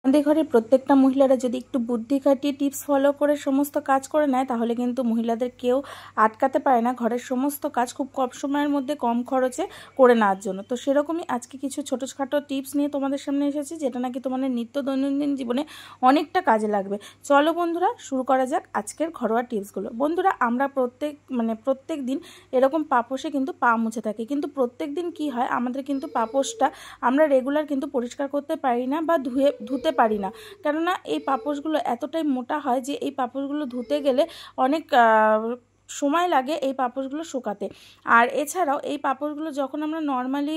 আমাদের ঘরে প্রত্যেকটা মহিলারা যদি একটু বুদ্ধি খাটিয়ে টিপস ফলো করে সমস্ত কাজ করে নেয় তাহলে কিন্তু মহিলাদের কেউ আটকাতে পারে না ঘরের সমস্ত কাজ খুব কম সময়ের মধ্যে কম খরচে করে নেওয়ার জন্য। তো সেরকমই আজকে কিছু ছোটোখাটো টিপস নিয়ে তোমাদের সামনে এসেছি, যেটা নাকি তোমাদের নিত্য দৈনন্দিন জীবনে অনেকটা কাজে লাগবে। চলো বন্ধুরা, শুরু করা যাক আজকের ঘরোয়া টিপসগুলো। বন্ধুরা, আমরা প্রত্যেক দিন এরকম পাপোশে কিন্তু পা মুছে থাকি, কিন্তু প্রত্যেক দিন কী হয়, আমাদের কিন্তু পাপোশটা আমরা রেগুলার কিন্তু পরিষ্কার করতে পারি না বা ধুতে পারি না। কেননা এই পাপোশগুলো এতটাই মোটা হয় যে এই পাপোশগুলো ধুতে গেলে অনেক সময় লাগে এই পাপোশগুলো শুকাতে। আর এছাড়াও এই পাপোশগুলো যখন আমরা নর্মালি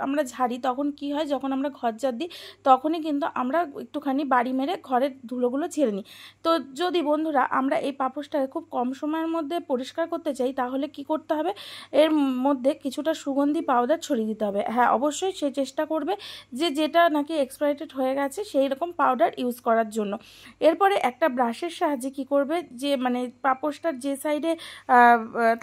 আমরা ঝাড়ি, তখন কি হয়, যখন আমরা ঘর ঝাড় দিই তখনই কিন্তু আমরা একটুখানি বাড়ি মেরে ঘরের ধুলোগুলো ঝেড়ে নিই। তো যদি বন্ধুরা আমরা এই পাপোশটাকে খুব কম সময়ের মধ্যে পরিষ্কার করতে চাই তাহলে কি করতে হবে, এর মধ্যে কিছুটা সুগন্ধি পাউডার ছড়িয়ে দিতে হবে। হ্যাঁ, অবশ্যই সে চেষ্টা করবে যে যেটা নাকি এক্সপায়ারেটেড হয়ে গেছে সেই রকম পাউডার ইউজ করার জন্য। এরপরে একটা ব্রাশের সাহায্যে কি করবে, যে পাপোশটার যে সাইডে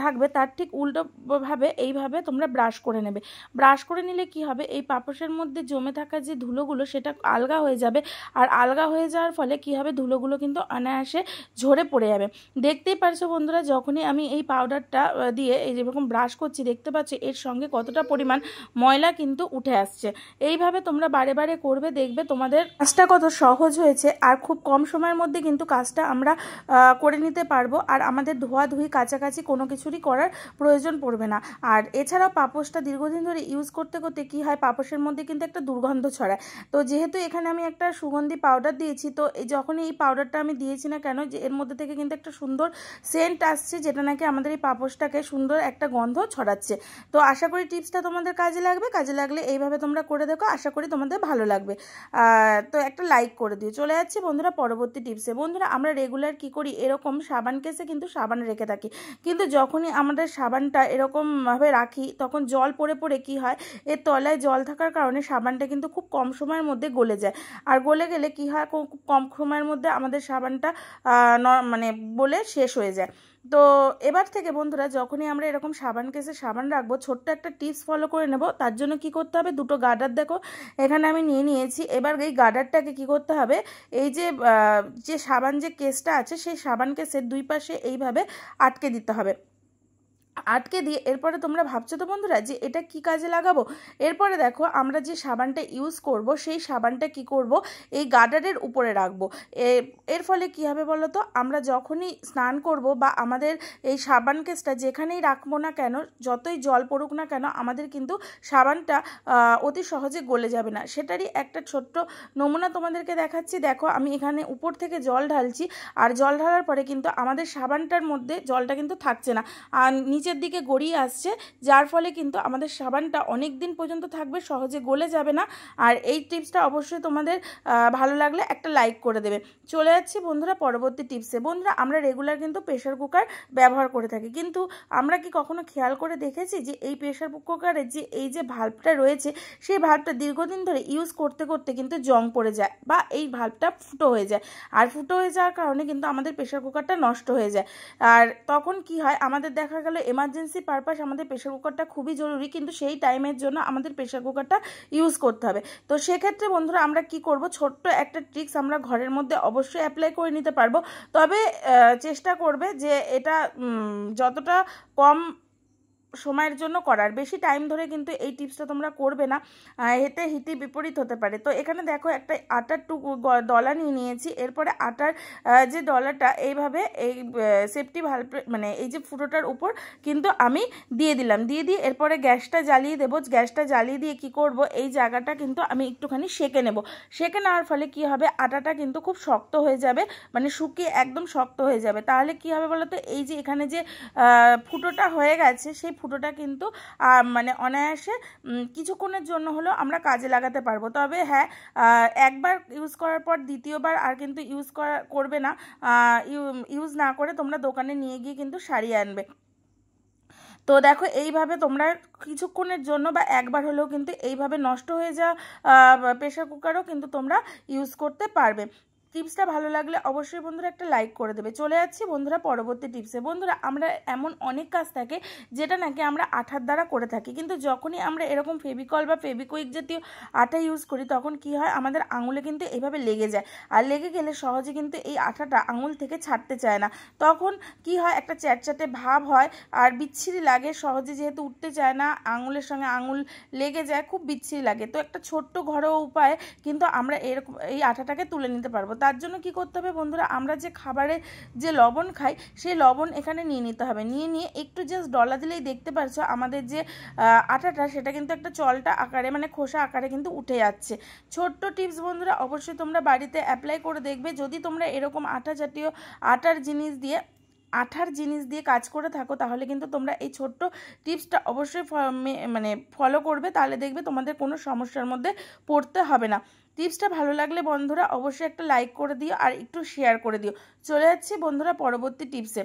থাকবে তার ঠিক উল্টোভাবে এইভাবে তোমরা ব্রাশ করে নেবে। ব্রাশ করে নিলে কি হবে, এই পাপোশের মধ্যে জমে থাকা যে ধুলোগুলো সেটা আলগা হয়ে যাবে। আর আলগা হয়ে যাওয়ার ফলে কি হবে, ধুলোগুলো কিন্তু অনায়াসে ঝরে পড়ে যাবে। দেখতেই পারছো বন্ধুরা, যখনই আমি এই পাউডারটা দিয়ে এই যেরকম ব্রাশ করছি, দেখতে পাচ্ছি এর সঙ্গে কতটা পরিমাণ ময়লা কিন্তু উঠে আসছে। এইভাবে তোমরা বারে বারে করবে, দেখবে তোমাদের কাজটা কত সহজ হয়েছে। আর খুব কম সময়ের মধ্যে কিন্তু কাজটা আমরা করে নিতে পারবো, আর আমাদের ধোয়াধুয়ি কাছাকাছি কোনো কিছুরই করার প্রয়োজন পড়বে না। আর এছাড়াও পাপোশটা দীর্ঘদিন ধরে ইউজ করতে করতে কি হয়, পাপোশের মধ্যে কিন্তু একটা দুর্গন্ধ ছড়ায়। তো যেহেতু এখানে আমি একটা সুগন্ধি পাউডার দিয়েছি, তো যখনই এই পাউডারটা আমি দিয়েছি না কেন, যে এর মধ্যে থেকে কিন্তু একটা সুন্দর সেন্ট আসছে, যেটা নাকি আমাদের এই পাপোশটাকে সুন্দর একটা গন্ধ ছড়াচ্ছে। তো আশা করি টিপসটা তোমাদের কাজে লাগবে। কাজে লাগলে এইভাবে তোমরা করে দেখো, আশা করি তোমাদের ভালো লাগবে। তো একটা লাইক করে দিও। চলে যাচ্ছি বন্ধুরা পরবর্তী টিপসে। বন্ধুরা, আমরা রেগুলার কি করি, এরকম সাবান কেসে কিন্তু সাবান রেখে থাকি, কিন্তু যখনই আমাদের সাবানটা এরকমভাবে রাখি তখন জল পড়ে পড়ে কি হয়, এর তলায় জল থাকার কারণে সাবানটা কিন্তু খুব কম সময়ের মধ্যে গলে যায়। আর গলে গেলে কি হয়, খুব কম সময়ের মধ্যে আমাদের সাবানটা বলে শেষ হয়ে যায়। তো এবার থেকে বন্ধুরা, যখনই আমরা এরকম সাবান কেসে সাবান রাখবো, ছোট্ট একটা টিপস ফলো করে নেব। তার জন্য কি করতে হবে, দুটো গার্ডার দেখো এখানে আমি নিয়ে নিয়েছি। এবার এই গার্ডারটাকে কি করতে হবে, এই যে সাবান যে কেসটা আছে সেই সাবান কেসের দুই পাশে এইভাবে আটকে দিতে হবে। আটকে দিয়ে এরপরে তোমরা ভাবছো তো বন্ধুরা যে এটা কি কাজে লাগাবো। এরপরে দেখো, আমরা যে সাবানটা ইউজ করব সেই সাবানটা কি করব, এই গার্ডারের উপরে রাখবো। এর ফলে কি হবে বলো তো, আমরা যখনই স্নান করব বা আমাদের এই সাবান কেসটা যেখানেই রাখবো না কেন, যতই জল পড়ুক না কেন, আমাদের কিন্তু সাবানটা অতি সহজে গলে যাবে না। সেটারই একটা ছোট্ট নমুনা তোমাদেরকে দেখাচ্ছি। দেখো, আমি এখানে উপর থেকে জল ঢালছি, আর জল ঢালার পরে কিন্তু আমাদের সাবানটার মধ্যে জলটা কিন্তু থাকছে না, আর নিচের দিকে গড়িয়ে আসছে, যার ফলে কিন্তু আমাদের সাবানটা অনেক দিন পর্যন্ত থাকবে, সহজে গলে যাবে না। আর এই টিপসটা অবশ্যই তোমাদের ভালো লাগলে একটা লাইক করে দেবে। চলে যাচ্ছি বন্ধুরা পরবর্তী টিপসে। বন্ধুরা, আমরা রেগুলার কিন্তু প্রেশার কুকার ব্যবহার করে থাকি, কিন্তু আমরা কি কখনো খেয়াল করে দেখেছি যে এই প্রেশার কুকারের যে এই যে ভাল্বটা রয়েছে, সেই ভাল্বটা দীর্ঘদিন ধরে ইউজ করতে করতে কিন্তু জং পড়ে যায় বা এই ভাল্বটা ফুটো হয়ে যায়। আর ফুটো হয়ে যাওয়ার কারণে কিন্তু আমাদের প্রেশার কুকারটা নষ্ট হয়ে যায়। আর তখন কি হয়, আমাদের দেখা গেল এমার্জেন্সি পারপাস আমাদের প্রেশার কুকারটা খুবই জরুরি, কিন্তু সেই টাইমের জন্য আমাদের প্রেশার কুকারটা ইউজ করতে হবে। তো সেক্ষেত্রে বন্ধুরা, আমরা কি করব, ছোট্ট একটা ট্রিক্স আমরা ঘরের মধ্যে অবশ্যই অ্যাপ্লাই করে নিতে পারবো। তবে চেষ্টা করবে যে এটা যতটা কম সময়ের জন্য করার, বেশি টাইম ধরে কিন্তু এই টিপসটা তোমরা করবে না, এতে হিতে বিপরীত হতে পারে। তো এখানে দেখো একটা আটার ডলা নিয়ে নিয়েছি। এরপরে আটার যে ডলাটা এইভাবে এই সেফটি ভাল্ব এই যে ফুটোটার উপর কিন্তু আমি দিয়ে দিলাম। দিয়ে দিয়ে এরপরে গ্যাসটা জ্বালিয়ে দেবো। গ্যাসটা জ্বালিয়ে দিয়ে কি করব, এই জায়গাটা কিন্তু আমি একটুখানি সেঁকে নেব। সেঁকে নেওয়ার ফলে কি হবে, আটাটা কিন্তু খুব শক্ত হয়ে যাবে, শুকিয়ে একদম শক্ত হয়ে যাবে। তাহলে কি হবে বলো তো, এই যে এখানে যে ফুটোটা হয়ে গেছে সেই ফুটোটা কিন্তু অনায়াসে কিছুক্ষণের জন্য হলেও আমরা কাজে লাগাতে পারবো। তবে হ্যাঁ, একবার ইউজ করার পর দ্বিতীয়বার আর কিন্তু করবে না। ইউজ না করে তোমরা দোকানে নিয়ে গিয়ে কিন্তু সারিয়ে আনবে। তো দেখো, এইভাবে তোমরা কিছুক্ষণের জন্য বা একবার হলেও কিন্তু এইভাবে নষ্ট হয়ে যাওয়া প্রেশার কুকারও কিন্তু তোমরা ইউজ করতে পারবে। টিপসটা ভালো লাগলে অবশ্যই বন্ধুরা একটা লাইক করে দেবে। চলে যাচ্ছি বন্ধুরা পরবর্তী টিপসে। বন্ধুরা আমরা এমন অনেক কাজ থাকে যেটা নাকি আমরা আঠার দ্বারা করে থাকি, কিন্তু যখনই আমরা এরকম ফেভিকল বা ফেভিকুইক জাতীয় আঠা ইউজ করি তখন কি হয়, আমাদের আঙুলে কিন্তু এভাবে লেগে যায়, আর লেগে গেলে সহজে কিন্তু এই আঠাটা আঙুল থেকে ছাড়তে চায় না। তখন কি হয়, একটা চ্যাটচ্যাটে ভাব হয় আর বিচ্ছিরি লাগে, সহজে যেহেতু উঠতে চায় না, আঙুলের সঙ্গে আঙুল লেগে যায়, খুব বিচ্ছিরি লাগে। তো একটা ছোট্ট ঘরোয়া উপায় কিন্তু আমরা এরকম এই আঠাটাকে তুলে নিতে পারবো। তার জন্য কি করতে হবে বন্ধুরা, আমরা যে খাবারে যে লবণ খাই সেই লবণ এখানে নিয়ে নিতে হবে। নিয়ে একটু জাস্ট ডলা দিলেই দেখতে পারছো আমাদের যে আটাটা সেটা কিন্তু একটা চলটা আকারে মানে খোসা আকারে কিন্তু উঠে যাচ্ছে। ছোট্ট টিপস বন্ধুরা, অবশ্যই তোমরা বাড়িতে অ্যাপ্লাই করে দেখবে। যদি তোমরা এরকম আটা জাতীয় আঠার জিনিস দিয়ে কাজ করে থাকো তাহলে কিন্তু তোমরা এই ছোট্ট টিপসটা অবশ্যই মানে ফলো করবে, তাহলে দেখবে তোমাদের কোনো সমস্যার মধ্যে পড়তে হবে না। টিপসটা ভালো লাগলে বন্ধুরা অবশ্যই একটা লাইক করে দিও আর একটু শেয়ার করে দিও। চলে যাচ্ছি বন্ধুরা পরবর্তী টিপসে।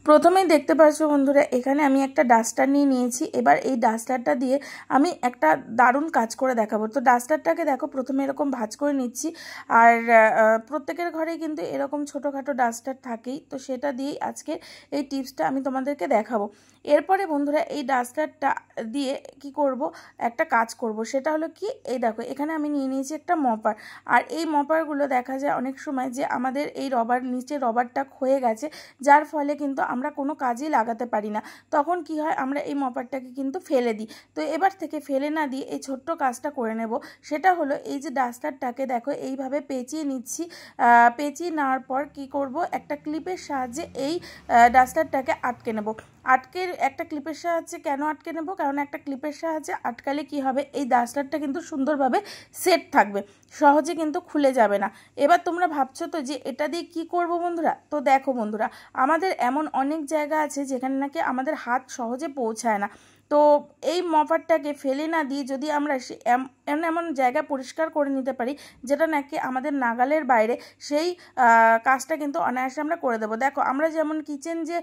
প্রথমেই দেখতে পাচ্ছ বন্ধুরা, এখানে আমি একটা ডাস্টার নিয়ে নিয়েছি। এবার এই ডাস্টারটা দিয়ে আমি একটা দারুণ কাজ করে দেখাবো। তো ডাস্টারটাকে দেখো প্রথমে এরকম ভাঁজ করে নিচ্ছি, আর প্রত্যেকের ঘরেই কিন্তু এরকম ছোটোখাটো ডাস্টার থাকেই, তো সেটা দিয়েই আজকে এই টিপসটা আমি তোমাদেরকে দেখাবো। এরপরে বন্ধুরা এই ডাস্টারটা দিয়ে কি করব, একটা কাজ করব, সেটা হলো কি, এই দেখো এখানে আমি নিয়ে নিয়েছি একটা মপার। আর এই মপারগুলো দেখা যায় অনেক সময় যে আমাদের এই নিচে রবারটা ক্ষয়ে গেছে, যার ফলে কিন্তু আমরা কোনো কাজেই লাগাতে পারি না। তখন কি হয়, আমরা এই মপারটাকে কিন্তু ফেলে দিই। তো এবার থেকে ফেলে না দিয়ে এই ছোট্ট কাজটা করে নেব। সেটা হলো এই যে ডাস্টারটাকে দেখো এইভাবে পেঁচিয়ে নিচ্ছি। পেঁচিয়ে নেওয়ার পর কি করব, একটা ক্লিপের সাহায্যে এই ডাস্টারটাকে আটকে নেব। একটা ক্লিপের সাহায্যে কেন আটকে নেব, কারণ একটা ক্লিপের সাহায্যে আটকালে কি হবে, এই ডাস্টারটা কিন্তু সুন্দরভাবে সেট থাকবে, সহজে কিন্তু খুলে যাবে না। এবার তোমরা ভাবছো তো যে এটা দিয়ে কি করব বন্ধুরা, তো দেখো বন্ধুরা, আমাদের এমন অনেক জায়গা আছে যেখানে নাকি আমাদের হাত সহজে পৌঁছায় না। তো এই মপারটাকে ফেলে না দিয়ে যদি আমরা এমন জায়গা পরিষ্কার করে নিতে পারি যেটা নাকি আমাদের নাগালের বাইরে, সেই কাজটা কিন্তু অনায়াসে আমরা করে দেবো। দেখো আমরা যেমন কিচেন যে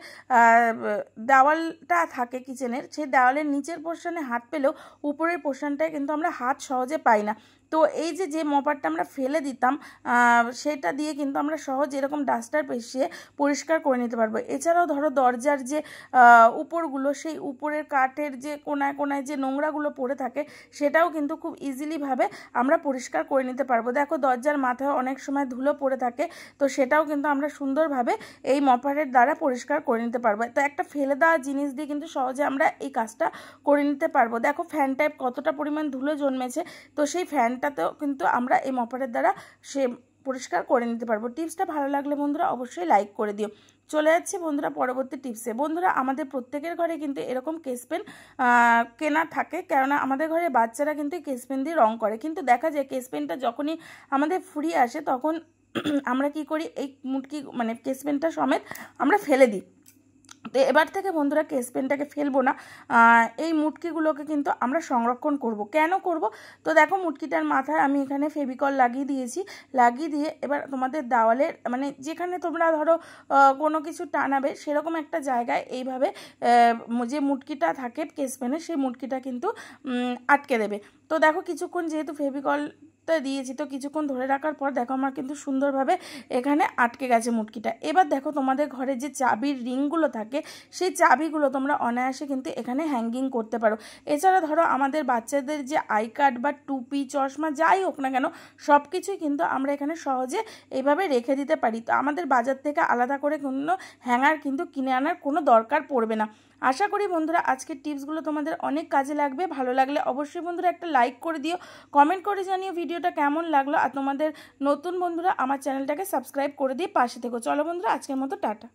দেওয়ালটা থাকে কিচেনের, সেই দেওয়ালের নিচের পোর্শনে হাত পেলেও উপরের পোর্শনটায় কিন্তু আমরা হাত সহজে পাই না। তো এই যে মপারটা আমরা ফেলে দিতাম, সেটা দিয়ে কিন্তু আমরা সহজ এরকম ডাস্টার পেঁচিয়ে পরিষ্কার করে নিতে পারবো। এছাড়াও ধরো দরজার যে উপরগুলো, সেই উপরের কাঠের যে কোনায় যে নোংরাগুলো পড়ে থাকে সেটাও কিন্তু খুব ইজিলিভাবে আমরা পরিষ্কার করে নিতে পারবো। দেখো দরজার মাথায় অনেক সময় ধুলো পড়ে থাকে, তো সেটাও কিন্তু আমরা সুন্দরভাবে এই মপারের দ্বারা পরিষ্কার করে নিতে পারবো। তো একটা ফেলে দেওয়া জিনিস দিয়ে কিন্তু সহজে আমরা এই কাজটা করে নিতে পারবো। দেখো ফ্যান টাইপ কতটা পরিমাণ ধুলো জন্মেছে, তো সেই ফ্যানটাতেও কিন্তু আমরা এই মপারের দ্বারা পরিষ্কার করে নিতে পারবো। টিপসটা ভালো লাগলে বন্ধুরা অবশ্যই লাইক করে দিও। চলে যাচ্ছি বন্ধুরা পরবর্তী টিপসে। বন্ধুরা আমাদের প্রত্যেকের ঘরে কিন্তু এরকম কেসপেন কেনা থাকে, কেননা আমাদের ঘরে বাচ্চারা কিন্তু কেসপেন দিয়ে রং করে, কিন্তু দেখা যায় কেসপেনটা যখনই আমাদের ফুরিয়ে আসে তখন আমরা কি করি, এই মুটকি মানে কেসপেনটা সমেত আমরা ফেলে দিই। তো এবার থেকে বন্ধুরা কেসপেনটাকে ফেলবো না, এই মুটকিগুলোকে কিন্তু আমরা সংরক্ষণ করব। কেন করব, তো দেখো মুটকিটার মাথায় আমি এখানে ফেভিকল লাগিয়ে দিয়েছি। লাগিয়ে দিয়ে এবার তোমাদের দেওয়ালের মানে যেখানে তোমরা ধরো কোনো কিছু টানাবে সেরকম একটা জায়গায় এইভাবে যে মুটকিটা থাকে কেসপেনের, সেই মুটকিটা কিন্তু আটকে দেবে। তো দেখো কিছুক্ষণ যেহেতু ফেভিকলটা দিয়েছি, তো কিছুক্ষণ ধরে রাখার পর দেখো আমার কিন্তু সুন্দরভাবে এখানে আটকে গেছে মুটকিটা। এবার দেখো তোমাদের ঘরে যে চাবির রিংগুলো থাকে সেই চাবিগুলো তোমরা অনায়াসে কিন্তু এখানে হ্যাঙ্গিং করতে পারো। এছাড়া ধরো আমাদের বাচ্চাদের যে আই কার্ড বা টুপি চশমা যাই হোক না কেন, সব কিছুই কিন্তু আমরা এখানে সহজে এইভাবে রেখে দিতে পারি। তো আমাদের বাজার থেকে আলাদা করে কোনো হ্যাঙ্গার কিন্তু কিনে আনার কোনো দরকার পড়বে না। আশা করি বন্ধুরা আজকের টিপসগুলো তোমাদের অনেক কাজে লাগবে। ভালো লাগলে অবশ্যই বন্ধুরা একটা লাইক করে দিও, কমেন্ট করে জানিও ভিডিওটা কেমন লাগলো, আর তোমাদের নতুন বন্ধুরা আমার চ্যানেলটাকে সাবস্ক্রাইব করে দিয়ে পাশে থেকো। চলো বন্ধুরা আজকের মতো টাটা।